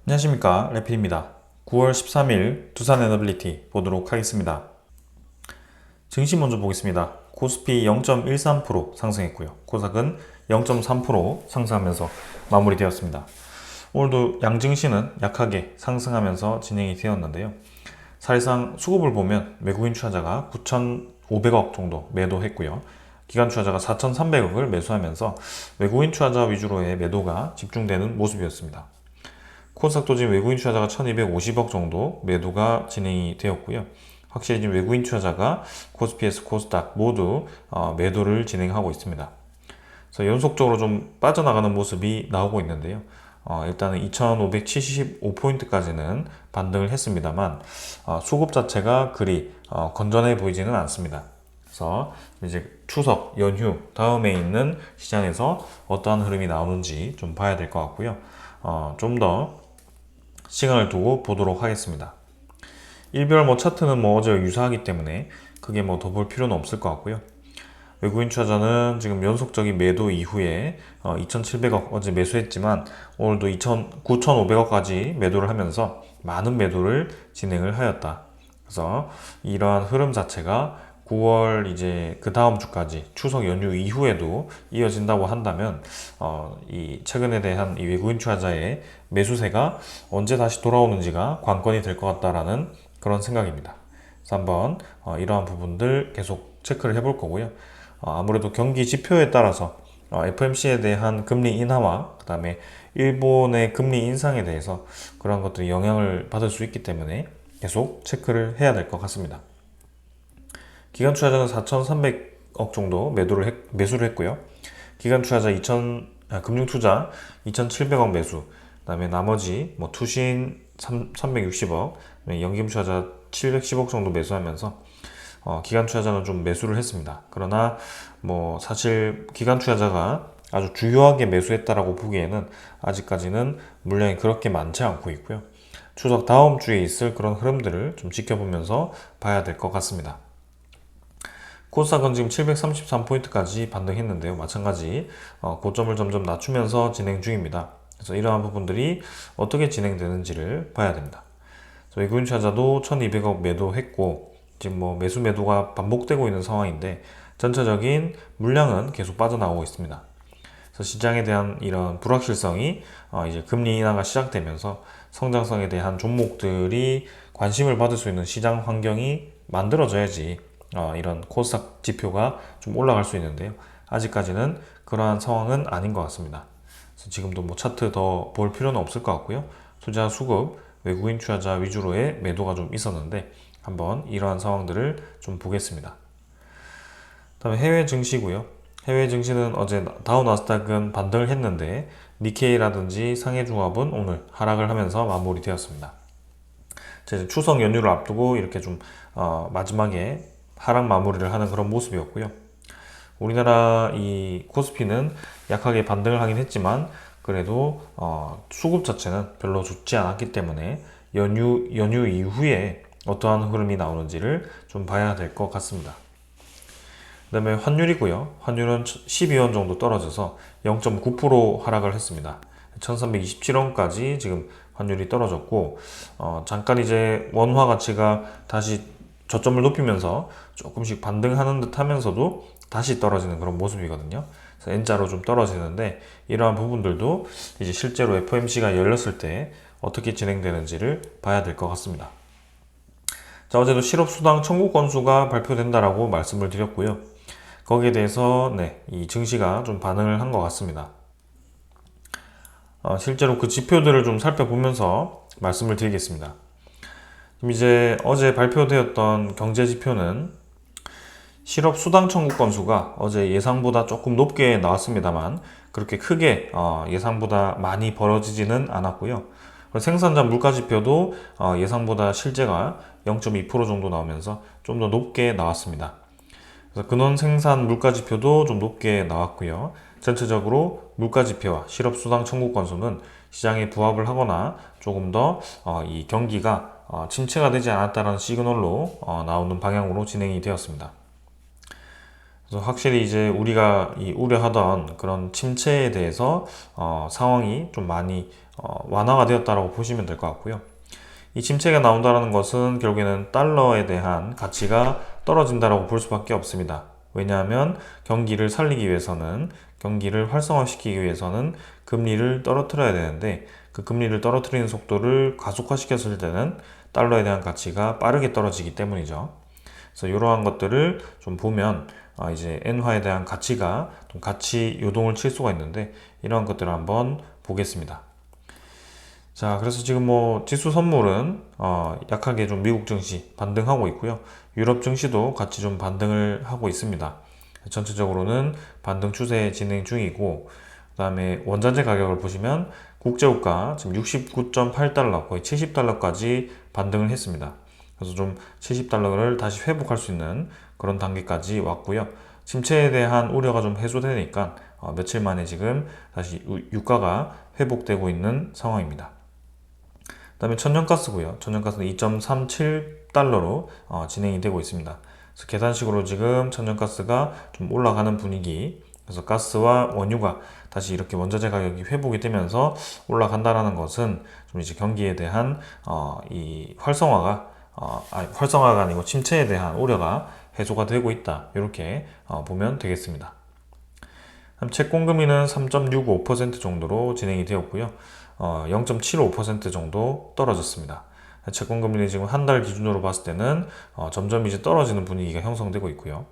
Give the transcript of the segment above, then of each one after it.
안녕하십니까, 레필입니다. 9월 13일 두산 에너빌리티 보도록 하겠습니다. 증시 먼저 보겠습니다. 코스피 0.13% 상승했고요. 코스닥은 0.3% 상승하면서 마무리되었습니다. 오늘도 양증시는 약하게 상승하면서 진행이 되었는데요. 사실상 수급을 보면 외국인 투자자가 9,500억 정도 매도했고요. 기관 투자자가 4,300억을 매수하면서 외국인 투자자 위주로의 매도가 집중되는 모습이었습니다. 코스닥도 지금 외국인 투자자가 1250억 정도 매도가 진행이 되었고요. 확실히 지금 외국인 투자자가 코스피에서 코스닥 모두 매도를 진행하고 있습니다. 그래서 연속적으로 좀 빠져나가는 모습이 나오고 있는데요. 일단은 2575포인트까지는 반등을 했습니다만 수급 자체가 그리 건전해 보이지는 않습니다. 그래서 이제 추석 연휴 다음에 있는 시장에서 어떠한 흐름이 나오는지 좀 봐야 될 것 같고요. 좀 더 시간을 두고 보도록 하겠습니다. 일별 차트는 어제와 유사하기 때문에 크게 더 볼 필요는 없을 것 같고요. 외국인 투자자는 지금 연속적인 매도 이후에 2,700억 어제 매수했지만 오늘도 9,500억까지 매도를 하면서 많은 매도를 진행을 하였다. 그래서 이러한 흐름 자체가 9월 이제 그 다음 주까지 추석 연휴 이후에도 이어진다고 한다면 이 최근에 대한 이 외국인 투자자의 매수세가 언제 다시 돌아오는지가 관건이 될 것 같다라는 그런 생각입니다. 그래서 한번 이러한 부분들 계속 체크를 해볼 거고요. 아무래도 경기 지표에 따라서 FMC에 대한 금리 인하와 그 다음에 일본의 금리 인상에 대해서 그런 것들이 영향을 받을 수 있기 때문에 계속 체크를 해야 될 것 같습니다. 기관 투자자는 4,300억 정도 매수를 했고요. 기관 투자자 금융 투자 2,700억 매수, 그다음에 나머지 투신 360억, 연금 투자자 710억 정도 매수하면서 기관 투자자는 좀 매수를 했습니다. 그러나 사실 기관 투자자가 아주 주요하게 매수했다라고 보기에는 아직까지는 물량이 그렇게 많지 않고 있고요. 추석 다음 주에 있을 그런 흐름들을 좀 지켜보면서 봐야 될 것 같습니다. 코스닥은 지금 733포인트까지 반등했는데요. 마찬가지 고점을 점점 낮추면서 진행 중입니다. 그래서 이러한 부분들이 어떻게 진행되는지를 봐야 됩니다. 외국인 투자자도 1200억 매도했고 지금 매수 매도가 반복되고 있는 상황인데 전체적인 물량은 계속 빠져나오고 있습니다. 그래서 시장에 대한 이런 불확실성이 이제 금리 인하가 시작되면서 성장성에 대한 종목들이 관심을 받을 수 있는 시장 환경이 만들어져야지 이런 코스닥 지표가 좀 올라갈 수 있는데요. 아직까지는 그러한 상황은 아닌 것 같습니다. 그래서 지금도 차트 더 볼 필요는 없을 것 같고요. 투자 수급, 외국인 투자자 위주로의 매도가 좀 있었는데 한번 이러한 상황들을 좀 보겠습니다. 다음에 해외 증시고요. 해외 증시는 어제 다우 나스닥은 반등을 했는데 니케이라든지 상해종합은 오늘 하락을 하면서 마무리되었습니다. 추석 연휴를 앞두고 이렇게 좀 마지막에 하락 마무리를 하는 그런 모습이었고요. 우리나라 이 코스피는 약하게 반등을 하긴 했지만 그래도 수급 자체는 별로 좋지 않았기 때문에 연휴 이후에 어떠한 흐름이 나오는지를 좀 봐야 될 것 같습니다. 그 다음에 환율이고요. 환율은 12원 정도 떨어져서 0.9% 하락을 했습니다. 1327원까지 지금 환율이 떨어졌고 잠깐 이제 원화 가치가 다시 저점을 높이면서 조금씩 반등하는 듯 하면서도 다시 떨어지는 그런 모습이거든요. 그래서 N자로 좀 떨어지는데 이러한 부분들도 이제 실제로 FOMC가 열렸을 때 어떻게 진행되는지를 봐야 될 것 같습니다. 자, 어제도 실업수당 청구 건수가 발표된다라고 말씀을 드렸고요. 거기에 대해서 이 증시가 좀 반응을 한 것 같습니다. 실제로 그 지표들을 좀 살펴보면서 말씀을 드리겠습니다. 이제 어제 발표되었던 경제 지표는 실업 수당 청구 건수가 어제 예상보다 조금 높게 나왔습니다만 그렇게 크게 예상보다 많이 벌어지지는 않았고요. 생산자 물가 지표도 예상보다 실제가 0.2% 정도 나오면서 좀 더 높게 나왔습니다. 그래서 근원 생산 물가 지표도 좀 높게 나왔고요. 전체적으로 물가 지표와 실업 수당 청구 건수는 시장에 부합을 하거나 조금 더 이 경기가 침체가 되지 않았다는 시그널로 나오는 방향으로 진행이 되었습니다. 그래서 확실히 이제 우리가 우려하던 그런 침체에 대해서 상황이 좀 많이 완화가 되었다라고 보시면 될 것 같고요. 이 침체가 나온다는 것은 결국에는 달러에 대한 가치가 떨어진다라고 볼 수밖에 없습니다. 왜냐하면 경기를 살리기 위해서는, 경기를 활성화시키기 위해서는 금리를 떨어뜨려야 되는데, 그 금리를 떨어뜨리는 속도를 가속화시켰을 때는 달러에 대한 가치가 빠르게 떨어지기 때문이죠. 그래서 이러한 것들을 좀 보면 이제 엔화에 대한 가치가 좀 가치 요동을 칠 수가 있는데, 이러한 것들을 한번 보겠습니다. 자, 그래서 지금 뭐 지수 선물은 약하게 좀 미국 증시 반등하고 있고요. 유럽 증시도 같이 좀 반등을 하고 있습니다. 전체적으로는 반등 추세 진행 중이고, 그다음에 원자재 가격을 보시면 국제유가 지금 69.8달러, 거의 70달러까지 반등을 했습니다. 그래서 좀 70달러를 다시 회복할 수 있는 그런 단계까지 왔고요. 침체에 대한 우려가 좀 해소되니까 며칠 만에 지금 다시 유가가 회복되고 있는 상황입니다. 그다음에 천연가스고요. 천연가스는 2.37달러로 진행이 되고 있습니다. 그래서 계단식으로 지금 천연가스가 좀 올라가는 분위기. 그래서 가스와 원유가 다시 이렇게 원자재 가격이 회복이 되면서 올라간다라는 것은 좀 이제 경기에 대한 이 활성화가 아니고 침체에 대한 우려가 해소가 되고 있다. 이렇게 보면 되겠습니다. 채권금리는 3.65% 정도로 진행이 되었고요. 0.75% 정도 떨어졌습니다. 채권금리는 지금 한 달 기준으로 봤을 때는 점점 이제 떨어지는 분위기가 형성되고 있고요.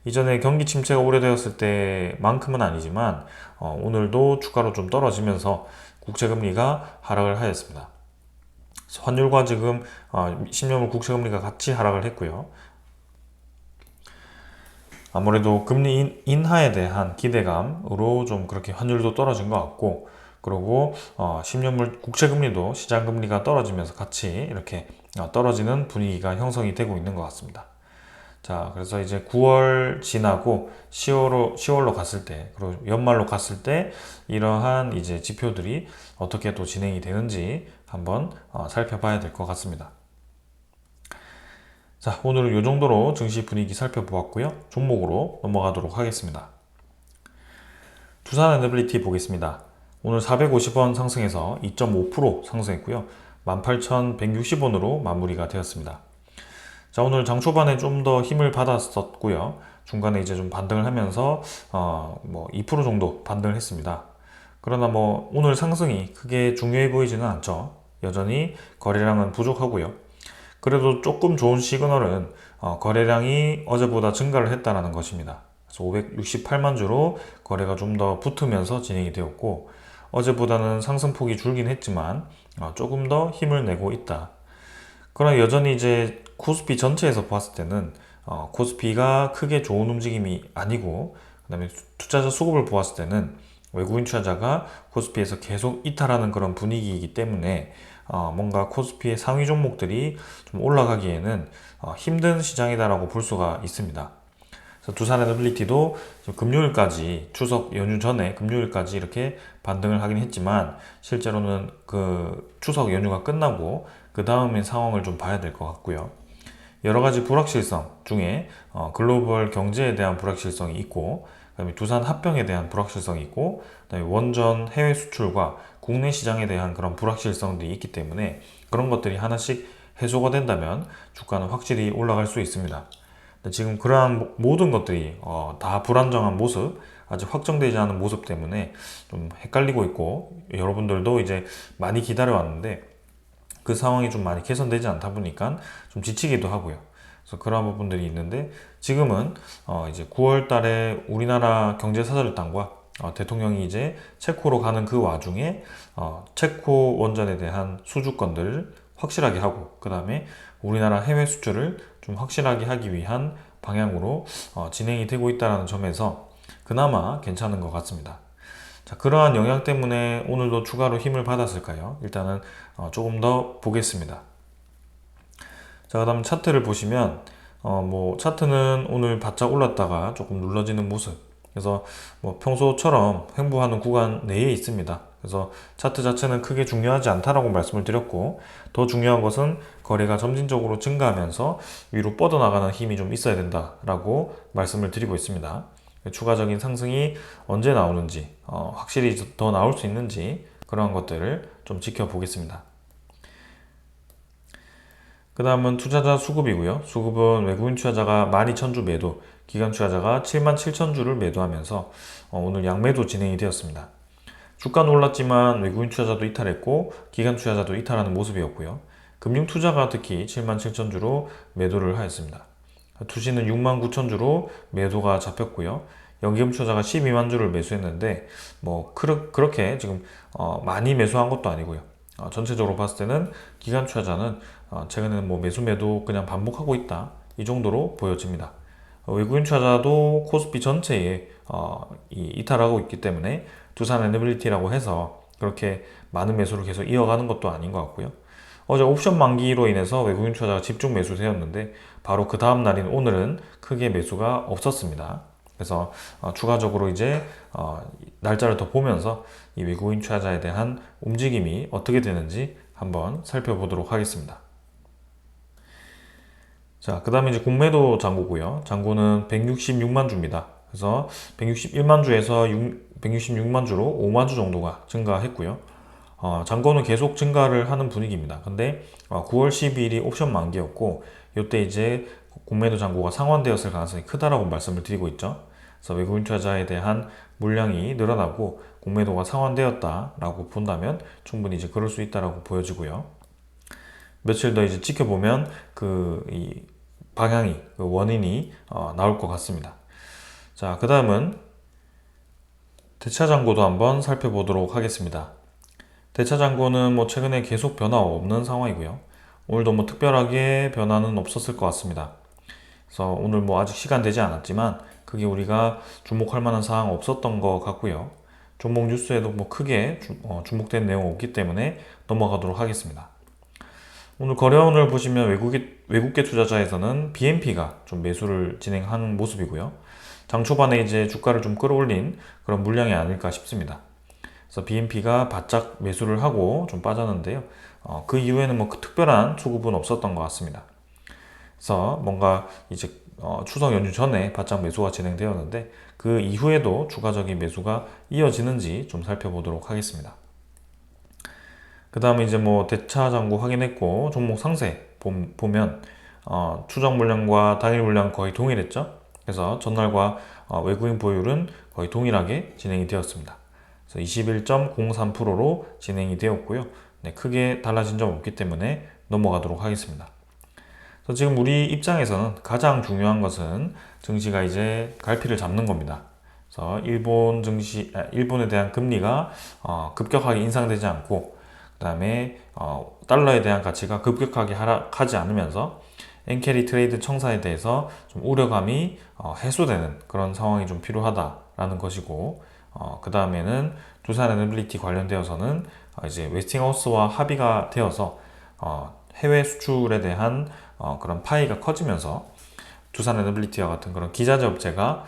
이전에 경기 침체가 우려되었을 때만큼은 아니지만 오늘도 추가로 좀 떨어지면서 국채금리가 하락을 하였습니다. 환율과 지금 10년물 국채금리가 같이 하락을 했고요. 아무래도 금리 인하에 대한 기대감으로 좀 그렇게 환율도 떨어진 것 같고, 그리고 10년물 국채금리도 시장금리가 떨어지면서 같이 이렇게 떨어지는 분위기가 형성이 되고 있는 것 같습니다. 자, 그래서 이제 9월 지나고 10월로 갔을 때, 그리고 연말로 갔을 때 이러한 이제 지표들이 어떻게 또 진행이 되는지 한번 살펴봐야 될 것 같습니다. 자, 오늘은 이 정도로 증시 분위기 살펴보았고요. 종목으로 넘어가도록 하겠습니다. 두산 에너빌리티 보겠습니다. 오늘 450원 상승해서 2.5% 상승했고요. 18,160원으로 마무리가 되었습니다. 자, 오늘 장 초반에 좀 더 힘을 받았었고요. 중간에 이제 좀 반등을 하면서 2% 정도 반등을 했습니다. 그러나 뭐 오늘 상승이 크게 중요해 보이지는 않죠. 여전히 거래량은 부족하고요. 그래도 조금 좋은 시그널은 거래량이 어제보다 증가를 했다는 것입니다. 그래서 568만 주로 거래가 좀 더 붙으면서 진행이 되었고, 어제보다는 상승폭이 줄긴 했지만 조금 더 힘을 내고 있다. 그러나 여전히 이제 코스피 전체에서 봤을 때는 코스피가 크게 좋은 움직임이 아니고, 그 다음에 투자자 수급을 보았을 때는 외국인 투자자가 코스피에서 계속 이탈하는 그런 분위기이기 때문에 뭔가 코스피의 상위 종목들이 좀 올라가기에는 힘든 시장이다라고 볼 수가 있습니다. 그래서 두산에너빌리티도 금요일까지, 추석 연휴 전에 금요일까지 이렇게 반등을 하긴 했지만, 실제로는 그 추석 연휴가 끝나고 그 다음의 상황을 좀 봐야 될 것 같고요. 여러 가지 불확실성 중에 글로벌 경제에 대한 불확실성이 있고, 그다음에 두산 합병에 대한 불확실성이 있고, 그다음에 원전 해외 수출과 국내 시장에 대한 그런 불확실성들이 있기 때문에 그런 것들이 하나씩 해소가 된다면 주가는 확실히 올라갈 수 있습니다. 지금 그러한 모든 것들이 다 불안정한 모습, 아직 확정되지 않은 모습 때문에 좀 헷갈리고 있고, 여러분들도 이제 많이 기다려왔는데 그 상황이 좀 많이 개선되지 않다 보니까 좀 지치기도 하고요. 그래서 그러한 부분들이 있는데, 지금은 이제 9월 달에 우리나라 경제사절단과 대통령이 이제 체코로 가는 그 와중에 체코 원전에 대한 수주권들을 확실하게 하고, 그 다음에 우리나라 해외 수출을 좀 확실하게 하기 위한 방향으로 진행이 되고 있다는 점에서 그나마 괜찮은 것 같습니다. 자, 그러한 영향 때문에 오늘도 추가로 힘을 받았을까요? 일단은 조금 더 보겠습니다. 자, 그 다음 차트를 보시면 차트는 오늘 바짝 올랐다가 조금 눌러지는 모습, 그래서 뭐 평소처럼 횡보하는 구간 내에 있습니다. 그래서 차트 자체는 크게 중요하지 않다라고 말씀을 드렸고, 더 중요한 것은 거래가 점진적으로 증가하면서 위로 뻗어나가는 힘이 좀 있어야 된다라고 말씀을 드리고 있습니다. 추가적인 상승이 언제 나오는지, 확실히 더 나올 수 있는지, 그런 것들을 좀 지켜보겠습니다. 그 다음은 투자자 수급이고요. 수급은 외국인 투자자가 12,000주 매도, 기관 투자자가 77,000주를 매도하면서 오늘 양매도 진행이 되었습니다. 주가는 올랐지만 외국인 투자자도 이탈했고 기관 투자자도 이탈하는 모습이었고요. 금융 투자가 특히 77,000주로 매도를 하였습니다. 투시는 69,000주로 매도가 잡혔고요. 연기금 투자자가 12만 주를 매수했는데 그렇게 지금 많이 매수한 것도 아니고요. 전체적으로 봤을 때는 기관 투자자는 최근에는 매수 매도 그냥 반복하고 있다, 이 정도로 보여집니다. 외국인 투자자도 코스피 전체에 이탈하고 있기 때문에 두산 에너빌리티라고 해서 그렇게 많은 매수를 계속 이어가는 것도 아닌 것 같고요. 어제 옵션 만기로 인해서 외국인 투자자가 집중 매수되었는데 바로 그 다음 날인 오늘은 크게 매수가 없었습니다. 그래서 추가적으로 이제 날짜를 더 보면서 이 외국인 투자자에 대한 움직임이 어떻게 되는지 한번 살펴보도록 하겠습니다. 자, 그 다음에 이제 공매도 잔고고요. 잔고는 166만 주입니다. 그래서 161만 주에서 166만 주로 5만 주 정도가 증가했고요. 잔고는 계속 증가를 하는 분위기입니다. 근데 9월 12일이 옵션 만기였고 이때 이제 공매도 잔고가 상환되었을 가능성이 크다라고 말씀을 드리고 있죠. 그래서 외국인 투자자에 대한 물량이 늘어나고 공매도가 상환되었다라고 본다면 충분히 이제 그럴 수 있다라고 보여지고요. 며칠 더 이제 지켜보면 이 방향이, 그 원인이 나올 것 같습니다. 자, 그 다음은 대차 잔고도 한번 살펴보도록 하겠습니다. 대차 잔고는 최근에 계속 변화 없는 상황이고요. 오늘도 특별하게 변화는 없었을 것 같습니다. 그래서 오늘 아직 시간 되지 않았지만 그게 우리가 주목할 만한 사항 없었던 것 같고요. 종목 뉴스에도 크게 주목된 내용 없기 때문에 넘어가도록 하겠습니다. 오늘 거래원을 보시면 외국계 투자자에서는 BNP가 좀 매수를 진행하는 모습이고요. 장 초반에 이제 주가를 좀 끌어올린 그런 물량이 아닐까 싶습니다. 그래서 BNP가 바짝 매수를 하고 좀 빠졌는데요. 그 이후에는 특별한 수급은 없었던 것 같습니다. 그래서 뭔가 이제 추석 연휴 전에 바짝 매수가 진행되었는데 그 이후에도 추가적인 매수가 이어지는지 좀 살펴보도록 하겠습니다. 그 다음에 이제 대차 잔고 확인했고 종목 상세 보면 추정 물량과 당일 물량 거의 동일했죠. 그래서 전날과 외국인 보율은 거의 동일하게 진행이 되었습니다. 그래서 21.03%로 진행이 되었고요. 네, 크게 달라진 점 없기 때문에 넘어가도록 하겠습니다. 그래서 지금 우리 입장에서는 가장 중요한 것은 증시가 이제 갈피를 잡는 겁니다. 그래서 일본에 대한 금리가 급격하게 인상되지 않고 그 다음에 달러에 대한 가치가 급격하게 하락하지 않으면서 엔캐리 트레이드 청사에 대해서 좀 우려감이 해소되는 그런 상황이 좀 필요하다라는 것이고, 그 다음에는 두산 에너빌리티 관련되어서는 이제 웨스팅하우스와 합의가 되어서 해외 수출에 대한 그런 파이가 커지면서 두산 에너빌리티와 같은 그런 기자재 업체가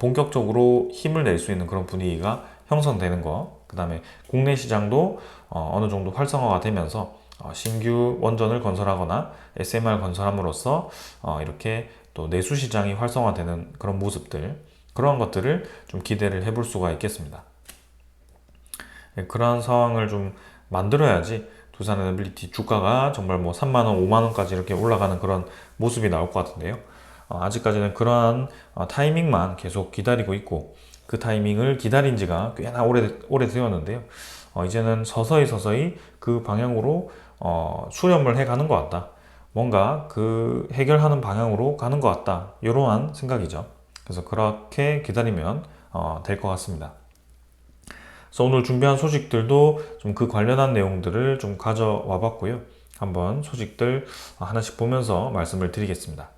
본격적으로 힘을 낼 수 있는 그런 분위기가 형성되는 거, 그 다음에 국내 시장도 어느 정도 활성화가 되면서 신규 원전을 건설하거나 SMR 건설함으로써 이렇게 또 내수 시장이 활성화되는 그런 모습들, 그러한 것들을 좀 기대를 해볼 수가 있겠습니다. 네, 그러한 상황을 좀 만들어야지 두산 에너빌리티 주가가 정말 3만원, 5만원까지 이렇게 올라가는 그런 모습이 나올 것 같은데요. 아직까지는 그러한 타이밍만 계속 기다리고 있고 그 타이밍을 기다린 지가 꽤나 오래 되었는데요. 이제는 서서히 그 방향으로 수렴을 해가는 것 같다. 뭔가 그 해결하는 방향으로 가는 것 같다. 이러한 생각이죠. 그래서 그렇게 기다리면 될 것 같습니다. 그래서 오늘 준비한 소식들도 좀 그 관련한 내용들을 좀 가져와 봤고요. 한번 소식들 하나씩 보면서 말씀을 드리겠습니다.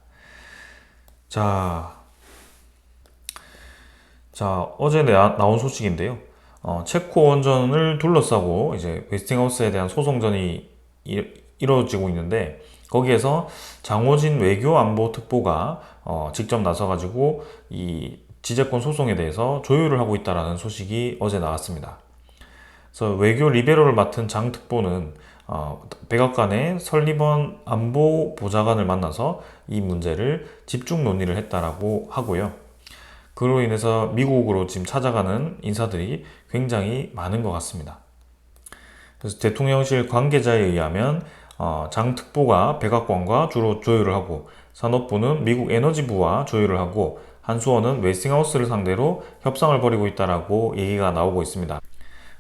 자, 어제 나온 소식인데요. 체코 원전을 둘러싸고 이제 웨스팅하우스에 대한 소송전이 이루어지고 있는데 거기에서 장호진 외교안보특보가 직접 나서가지고 이 지재권 소송에 대해서 조율을 하고 있다는 소식이 어제 나왔습니다. 그래서 외교 리베로를 맡은 장 특보는 백악관의 설리번 안보보좌관을 만나서 이 문제를 집중 논의를 했다라고 하고요. 그로 인해서 미국으로 지금 찾아가는 인사들이 굉장히 많은 것 같습니다. 그래서 대통령실 관계자에 의하면 장 특보가 백악관과 주로 조율을 하고 산업부는 미국 에너지부와 조율을 하고 한수원은 웨스팅하우스를 상대로 협상을 벌이고 있다라고 얘기가 나오고 있습니다.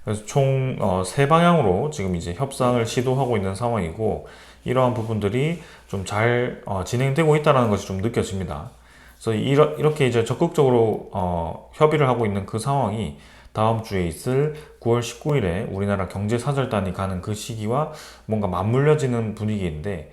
그래서 총 세 방향으로 지금 이제 협상을 시도하고 있는 상황이고 이러한 부분들이 좀 잘 진행되고 있다는 것이 좀 느껴집니다. 그래서 이렇게 이제 적극적으로 협의를 하고 있는 그 상황이 다음 주에 있을 9월 19일에 우리나라 경제사절단이 가는 그 시기와 뭔가 맞물려지는 분위기인데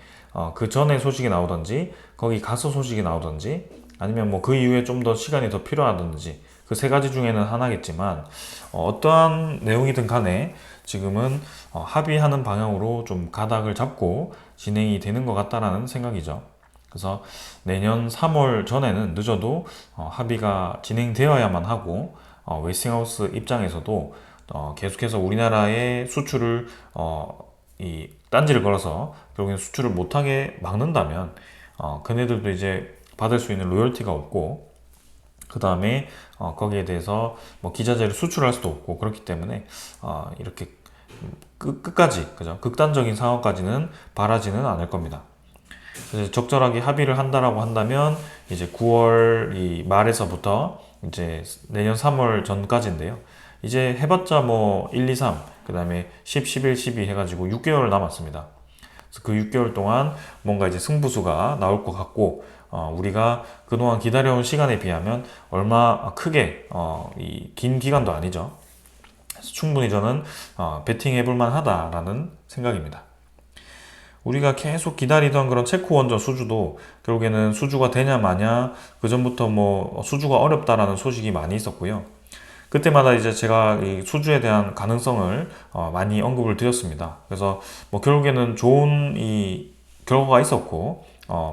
그 전에 소식이 나오든지 거기 가서 소식이 나오든지 아니면 뭐 그 이후에 좀 더 시간이 더 필요하든지 그 세 가지 중에는 하나겠지만 어떠한 내용이든 간에 지금은 합의하는 방향으로 좀 가닥을 잡고 진행이 되는 것 같다라는 생각이죠. 그래서 내년 3월 전에는 늦어도 합의가 진행되어야만 하고 웨스팅하우스 입장에서도 계속해서 우리나라의 수출을 이 딴지를 걸어서 결국엔 수출을 못하게 막는다면 그네들도 이제 받을 수 있는 로열티가 없고 그 다음에 거기에 대해서 뭐 기자재를 수출할 수도 없고 그렇기 때문에 이렇게 끝까지 그죠 극단적인 상황까지는 바라지는 않을 겁니다. 그래서 적절하게 합의를 한다라고 한다면 이제 9월 이 말에서부터 이제 내년 3월 전까지인데요. 이제 해봤자 뭐 1, 2, 3, 그 다음에 10, 11, 12 해가지고 6개월 남았습니다. 그래서 그 6개월 동안 뭔가 이제 승부수가 나올 것 같고, 우리가 그동안 기다려온 시간에 비하면 얼마 크게 이 긴 기간도 아니죠. 그래서 충분히 저는 베팅 해볼 만하다라는 생각입니다. 우리가 계속 기다리던 그런 체코 원전 수주도 결국에는 수주가 되냐 마냐 그 전부터 뭐 수주가 어렵다라는 소식이 많이 있었고요. 그때마다 이제 제가 이 수주에 대한 가능성을 많이 언급을 드렸습니다. 그래서 뭐 결국에는 좋은 이 결과가 있었고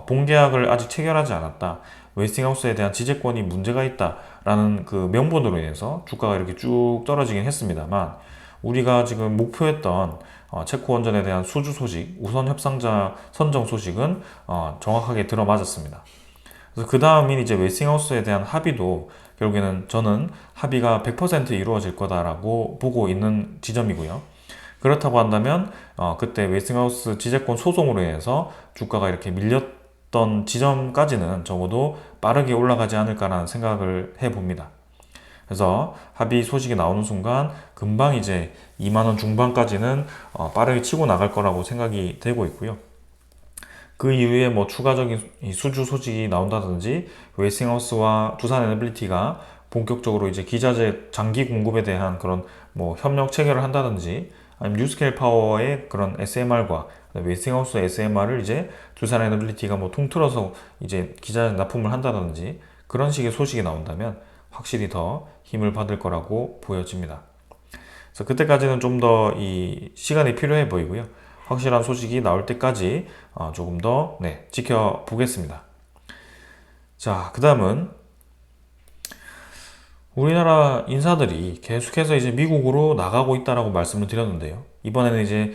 본계약을 아직 체결하지 않았다. 웨스팅하우스에 대한 지재권이 문제가 있다라는 그 명분으로 인해서 주가가 이렇게 쭉 떨어지긴 했습니다만 우리가 지금 목표했던 체코 원전에 대한 수주 소식, 우선 협상자 선정 소식은 정확하게 들어맞았습니다. 그래서 그 다음인 이제 웨스팅하우스에 대한 합의도 결국에는 저는 합의가 100% 이루어질 거다라고 보고 있는 지점이고요. 그렇다고 한다면 그때 웨스팅하우스 지재권 소송으로 인해서 주가가 이렇게 밀렸던 지점까지는 적어도 빠르게 올라가지 않을까라는 생각을 해봅니다. 그래서 합의 소식이 나오는 순간 금방 이제 2만원 중반까지는 빠르게 치고 나갈 거라고 생각이 되고 있고요. 그 이후에 뭐 추가적인 수주 소식이 나온다든지 웨스팅하우스와 두산 에너빌리티가 본격적으로 이제 기자재 장기 공급에 대한 그런 뭐 협력 체결을 한다든지 아니면 뉴스케일 파워의 그런 SMR과 웨스팅하우스 SMR을 이제 두산 에너빌리티가 뭐 통틀어서 이제 기자 납품을 한다든지 그런 식의 소식이 나온다면 확실히 더 힘을 받을 거라고 보여집니다. 그래서 그때까지는 좀 더 이 시간이 필요해 보이고요. 확실한 소식이 나올 때까지 조금 더 지켜보겠습니다. 자, 그 다음은 우리나라 인사들이 계속해서 이제 미국으로 나가고 있다라고 말씀을 드렸는데요. 이번에는 이제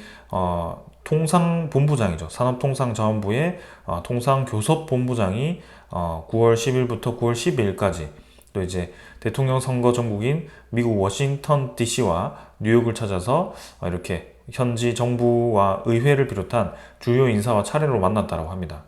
통상본부장이죠. 산업통상자원부의 통상교섭본부장이 9월 10일부터 9월 12일까지 또 이제 대통령 선거 전국인 미국 워싱턴 DC와 뉴욕을 찾아서 이렇게 현지 정부와 의회를 비롯한 주요 인사와 차례로 만났다고 합니다.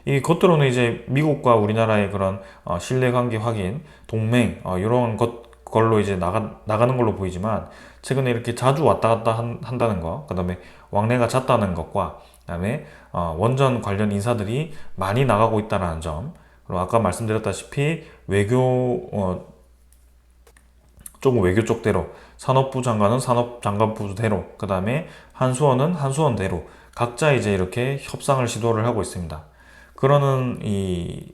이 겉으로는 이제 미국과 우리나라의 그런 신뢰관계 확인, 동맹 이런 걸로 이제 나가는 걸로 보이지만 최근에 이렇게 자주 왔다 갔다 한다는 것, 그다음에 왕래가 잦다는 것과 그다음에 원전 관련 인사들이 많이 나가고 있다는 점, 그리고 아까 말씀드렸다시피 조금 외교 쪽대로 산업부 장관은 산업장관부대로 그 다음에 한수원은 한수원대로 각자 이제 이렇게 협상을 시도를 하고 있습니다. 그러는 이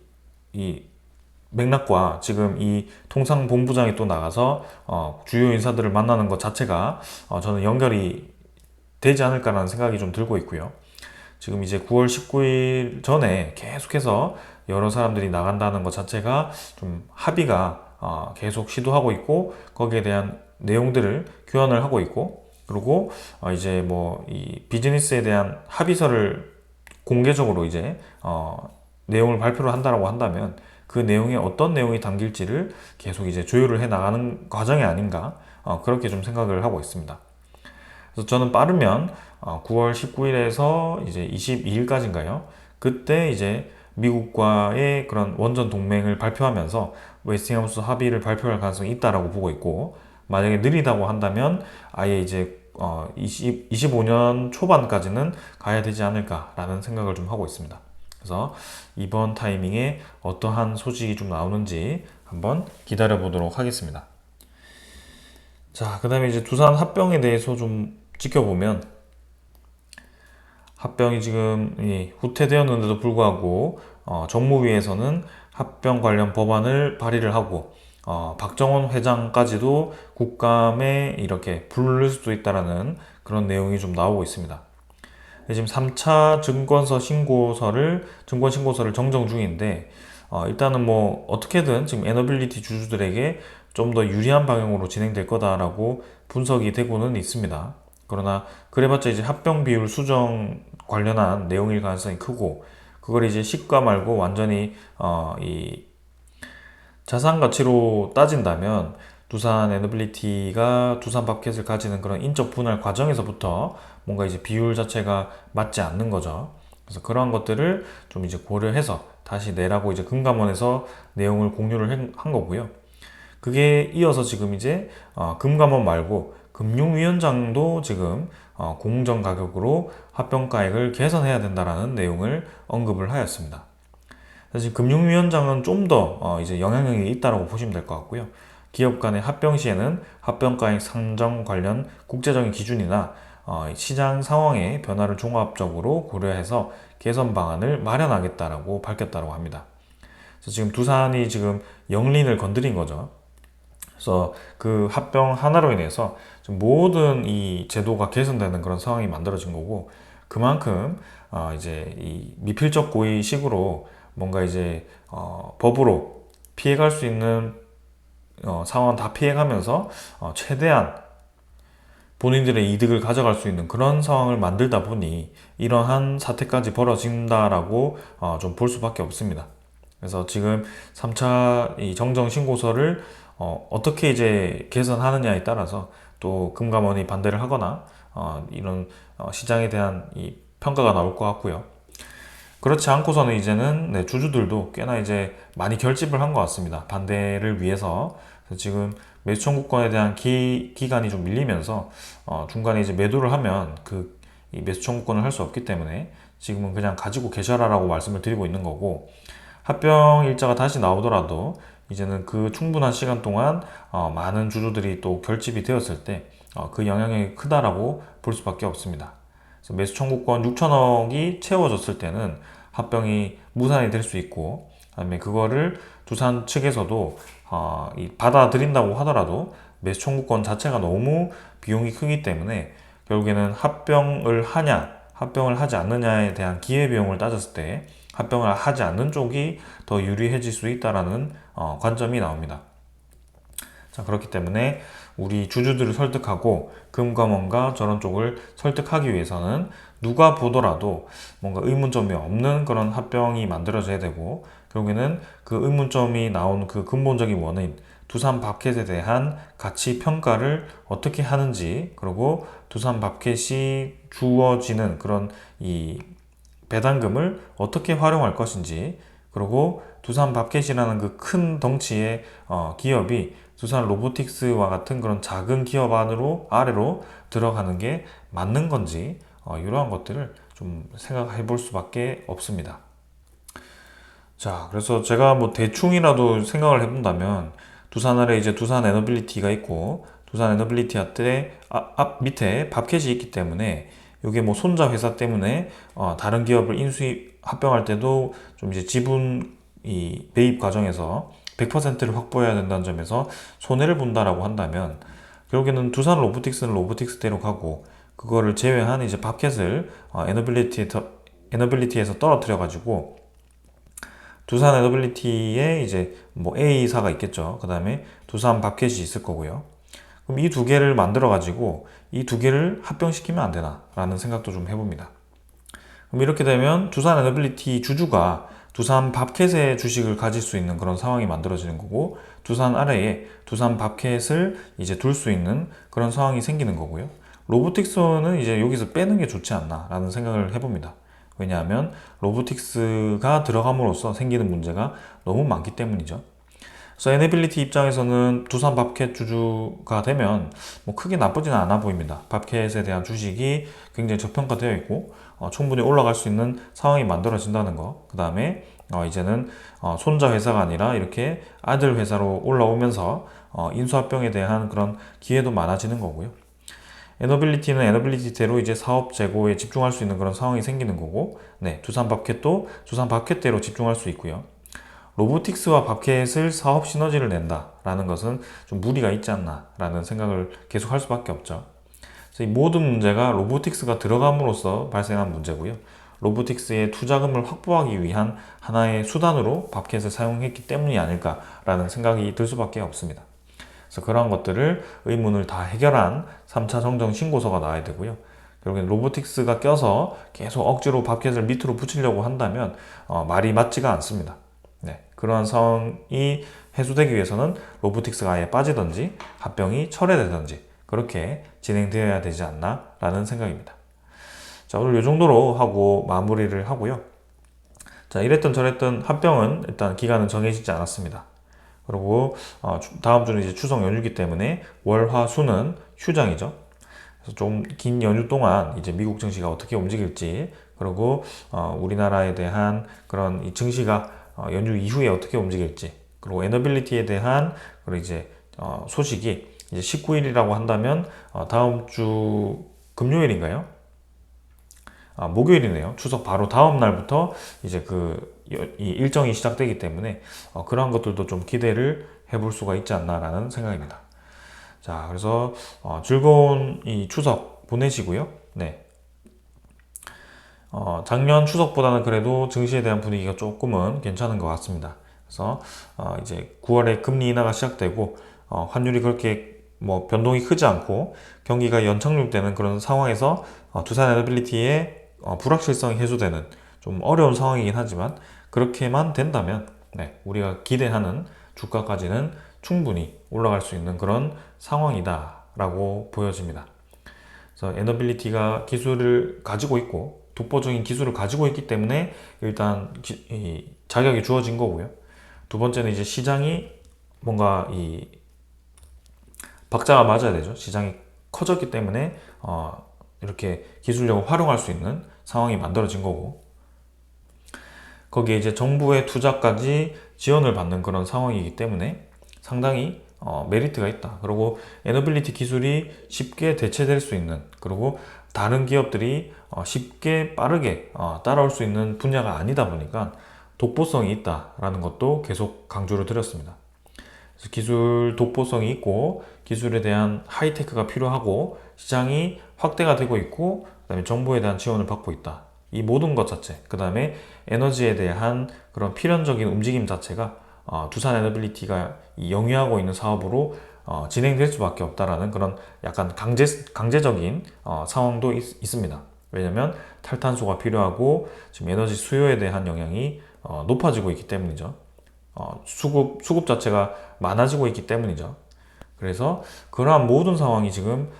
맥락과 지금 이 통상본부장이 또 나가서 주요 인사들을 만나는 것 자체가 저는 연결이 되지 않을까라는 생각이 좀 들고 있고요. 지금 이제 9월 19일 전에 계속해서 여러 사람들이 나간다는 것 자체가 좀 합의가 계속 시도하고 있고 거기에 대한 내용들을 교환을 하고 있고 그리고 이제 뭐 이 비즈니스에 대한 합의서를 공개적으로 이제 내용을 발표를 한다라고 한다면 그 내용에 어떤 내용이 담길지를 계속 이제 조율을 해 나가는 과정이 아닌가 그렇게 좀 생각을 하고 있습니다. 그래서 저는 빠르면 9월 19일에서 이제 22일까지인가요? 그때 이제 미국과의 그런 원전 동맹을 발표하면서 웨스팅하우스 합의를 발표할 가능성이 있다라고 보고 있고, 만약에 느리다고 한다면 아예 이제 25년 초반까지는 가야 되지 않을까라는 생각을 좀 하고 있습니다. 그래서 이번 타이밍에 어떠한 소식이 좀 나오는지 한번 기다려 보도록 하겠습니다. 자, 그 다음에 이제 두산 합병에 대해서 좀 지켜보면, 합병이 지금 후퇴되었는데도 불구하고 정무위에서는 합병 관련 법안을 발의를 하고, 박정원 회장까지도 국감에 이렇게 부를 수도 있다라는 그런 내용이 좀 나오고 있습니다. 지금 3차 증권 신고서를 정정 중인데, 일단은 뭐 어떻게든 지금 에너빌리티 주주들에게 좀 더 유리한 방향으로 진행될 거다라고 분석이 되고는 있습니다. 그러나 그래봤자 이제 합병 비율 수정 관련한 내용일 가능성이 크고, 그걸 이제 시가 말고 완전히 이 자산 가치로 따진다면 두산 에너빌리티가 두산 밥켓을 가지는 그런 인적 분할 과정에서부터 뭔가 이제 비율 자체가 맞지 않는 거죠. 그래서 그러한 것들을 좀 이제 고려해서 다시 내라고 이제 금감원에서 내용을 공유를 한 거고요. 그게 이어서 지금 이제 금감원 말고 금융위원장도 지금 공정 가격으로 합병가액을 개선해야 된다라는 내용을 언급을 하였습니다. 사실 금융위원장은 좀 더 이제 영향력이 있다고 보시면 될 것 같고요. 기업 간의 합병 시에는 합병가액 산정 관련 국제적인 기준이나 시장 상황의 변화를 종합적으로 고려해서 개선 방안을 마련하겠다라고 밝혔다고 합니다. 그래서 지금 두산이 지금 영린을 건드린 거죠. 그래서 그 합병 하나로 인해서 모든 이 제도가 개선되는 그런 상황이 만들어진 거고, 그만큼 이제 이 미필적 고의식으로 뭔가 이제 법으로 피해갈 수 있는 상황 다 피해가면서 최대한 본인들의 이득을 가져갈 수 있는 그런 상황을 만들다 보니 이러한 사태까지 벌어진다라고 좀 볼 수밖에 없습니다. 그래서 지금 3차 이 정정 신고서를 어떻게 이제 개선하느냐에 따라서 또 금감원이 반대를 하거나 이런 시장에 대한 이 평가가 나올 것 같고요. 그렇지 않고서는 이제는 주주들도 꽤나 이제 많이 결집을 한 것 같습니다. 반대를 위해서. 그래서 지금 매수 청구권에 대한 기간이 좀 밀리면서 중간에 이제 매도를 하면 이 매수 청구권을 할 수 없기 때문에 지금은 그냥 가지고 계셔라라고 말씀을 드리고 있는 거고, 합병 일자가 다시 나오더라도 이제는 그 충분한 시간 동안 많은 주주들이 또 결집이 되었을 때 그 영향이 크다라고 볼 수밖에 없습니다. 그래서 매수 청구권 6천억이 채워졌을 때는 합병이 무산이 될 수 있고, 그다음에 그거를 두산 측에서도 받아들인다고 하더라도 매수 청구권 자체가 너무 비용이 크기 때문에 결국에는 합병을 하지 않느냐에 대한 기회비용을 따졌을 때 합병을 하지 않는 쪽이 더 유리해질 수 있다라는 관점이 나옵니다. 자, 그렇기 때문에 우리 주주들을 설득하고 금감원과 저런 쪽을 설득하기 위해서는 누가 보더라도 뭔가 의문점이 없는 그런 합병이 만들어져야 되고, 결국에는 그 의문점이 나온 그 근본적인 원인, 두산 밥켓에 대한 가치 평가를 어떻게 하는지, 그리고 두산 밥켓이 주어지는 그런 이 배당금을 어떻게 활용할 것인지, 그리고 두산 밥켓이라는 그 큰 덩치의 기업이 두산 로보틱스와 같은 그런 작은 기업 아래로 들어가는 게 맞는 건지, 이러한 것들을 좀 생각해 볼 수밖에 없습니다. 자, 그래서 제가 뭐 대충이라도 생각을 해본다면, 두산 아래 이제 두산 에너빌리티가 있고, 두산 에너빌리티 앞 밑에 밥켓이 있기 때문에 이게 뭐 손자 회사 때문에 다른 기업을 합병할 때도 좀 이제 지분 이 매입 과정에서 100%를 확보해야 된다는 점에서 손해를 본다라고 한다면, 결국에는 두산 로보틱스는 로보틱스대로 가고, 그거를 제외한 이제 밥켓을 에너빌리티에서 떨어뜨려 가지고 두산 에너빌리티에 이제 뭐 A사가 있겠죠. 그 다음에 두산 밥켓이 있을 거고요. 그럼 이 두 개를 만들어 가지고 이 두 개를 합병시키면 안 되나 라는 생각도 좀 해봅니다. 그럼 이렇게 되면 두산 에너빌리티 주주가 두산 밥켓의 주식을 가질 수 있는 그런 상황이 만들어지는 거고, 두산 아래에 두산 밥켓을 이제 둘 수 있는 그런 상황이 생기는 거고요. 로보틱스는 이제 여기서 빼는 게 좋지 않나라는 생각을 해봅니다. 왜냐하면 로보틱스가 들어감으로써 생기는 문제가 너무 많기 때문이죠. 그래서 에너빌리티 입장에서는 두산 밥캣 주주가 되면 뭐 크게 나쁘지는 않아 보입니다. 밥캣에 대한 주식이 굉장히 저평가되어 있고 충분히 올라갈 수 있는 상황이 만들어진다는 거. 그 다음에 이제는 손자 회사가 아니라 이렇게 아들 회사로 올라오면서 인수합병에 대한 그런 기회도 많아지는 거고요. 에너빌리티는 에너빌리티대로 이제 사업 재고에 집중할 수 있는 그런 상황이 생기는 거고, 네, 두산 밥캣도 두산 밥캣대로 집중할 수 있고요. 로보틱스와 밥캣을 사업 시너지를 낸다라는 것은 좀 무리가 있지 않나라는 생각을 계속 할 수밖에 없죠. 그래서 이 모든 문제가 로보틱스가 들어감으로써 발생한 문제고요. 로보틱스의 투자금을 확보하기 위한 하나의 수단으로 밥캣을 사용했기 때문이 아닐까라는 생각이 들 수밖에 없습니다. 그래서 그러한 것들을 의문을 다 해결한 3차 정정 신고서가 나와야 되고요. 결국엔 로보틱스가 껴서 계속 억지로 밥캣을 밑으로 붙이려고 한다면 말이 맞지가 않습니다. 네, 그러한 상황이 해소되기 위해서는 로보틱스가 아예 빠지든지 합병이 철회되든지 그렇게 진행되어야 되지 않나 라는 생각입니다. 자, 오늘 이 정도로 하고 마무리를 하고요. 자, 이랬던 저랬던 합병은 일단 기간은 정해지지 않았습니다. 그리고 다음 주는 이제 추석 연휴이기 때문에 월, 화, 수는 휴장이죠. 그래서 좀 긴 연휴 동안 이제 미국 증시가 어떻게 움직일지, 그리고 우리나라에 대한 그런 이 증시가 연휴 이후에 어떻게 움직일지, 그리고 에너빌리티에 대한 그리고 이제 소식이 이제 19일이라고 한다면 다음 주 금요일인가요? 목요일이네요. 추석 바로 다음 날부터 이제 이 일정이 시작되기 때문에 그러한 것들도 좀 기대를 해볼 수가 있지 않나라는 생각입니다. 자, 그래서 즐거운 이 추석 보내시고요. 네. 작년 추석보다는 그래도 증시에 대한 분위기가 조금은 괜찮은 것 같습니다. 그래서 이제 9월에 금리 인하가 시작되고 환율이 그렇게 뭐 변동이 크지 않고 경기가 연착륙되는 그런 상황에서 두산 에너빌리티의 불확실성이 해소되는 좀 어려운 상황이긴 하지만 그렇게만 된다면 네, 우리가 기대하는 주가까지는 충분히 올라갈 수 있는 그런 상황이다 라고 보여집니다. 그래서 에너빌리티가 기술을 가지고 있고 독보적인 기술을 가지고 있기 때문에 일단 이 자격이 주어진 거고요. 두 번째는 이제 시장이 뭔가 이 박자가 맞아야 되죠. 시장이 커졌기 때문에 이렇게 기술력을 활용할 수 있는 상황이 만들어진 거고, 거기에 이제 정부의 투자까지 지원을 받는 그런 상황이기 때문에 상당히 메리트가 있다. 그리고 에너빌리티 기술이 쉽게 대체될 수 있는, 그리고 다른 기업들이 쉽게 빠르게 따라올 수 있는 분야가 아니다 보니까 독보성이 있다라는 것도 계속 강조를 드렸습니다. 그래서 기술 독보성이 있고 기술에 대한 하이테크가 필요하고 시장이 확대가 되고 있고 그다음에 정부에 대한 지원을 받고 있다. 이 모든 것 자체, 그 다음에 에너지에 대한 그런 필연적인 움직임 자체가 두산 에너빌리티가 영위하고 있는 사업으로 진행될 수밖에 없다라는 그런 약간 강제적인 상황도 있습니다. 왜냐하면 탈탄소가 필요하고 지금 에너지 수요에 대한 영향이 높아지고 있기 때문이죠. 수급 자체가 많아지고 있기 때문이죠. 그래서 그러한 모든 상황이 지금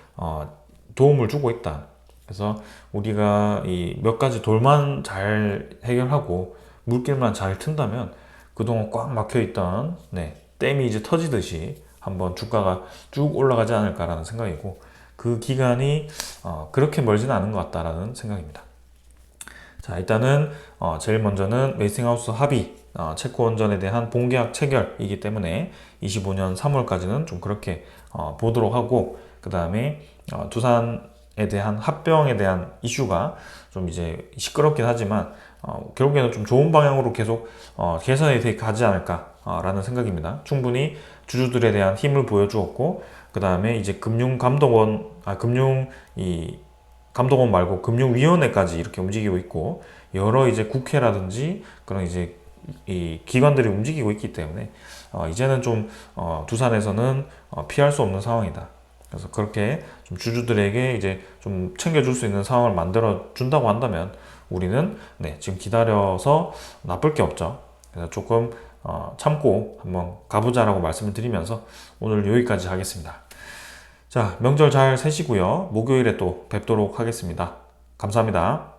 도움을 주고 있다. 그래서 우리가 이 몇 가지 돌만 잘 해결하고 물길만 잘 튼다면 그동안 꽉 막혀 있던 댐이 이제 터지듯이 한번 주가가 쭉 올라가지 않을까라는 생각이고, 그 기간이 그렇게 멀지는 않은 것 같다라는 생각입니다. 자, 일단은 제일 먼저는 웨이스팅하우스 합의 채권원전에 대한 본계약 체결이기 때문에 25년 3월까지는 좀 그렇게 보도록 하고, 그 다음에 두산에 대한 합병에 대한 이슈가 좀 이제 시끄럽긴 하지만 결국에는 좀 좋은 방향으로 계속 개선이 돼 가지 않을까라는 생각입니다. 충분히 주주들에 대한 힘을 보여주었고, 그 다음에 이제 감독원 말고 금융위원회까지 이렇게 움직이고 있고, 여러 이제 국회라든지 그런 이제 이 기관들이 움직이고 있기 때문에 이제는 좀 두산에서는 피할 수 없는 상황이다. 그래서 그렇게 좀 주주들에게 이제 좀 챙겨줄 수 있는 상황을 만들어 준다고 한다면 우리는 지금 기다려서 나쁠 게 없죠. 그래서 조금 참고 한번 가보자라고 말씀을 드리면서 오늘 여기까지 하겠습니다. 자, 명절 잘 세시고요. 목요일에 또 뵙도록 하겠습니다. 감사합니다.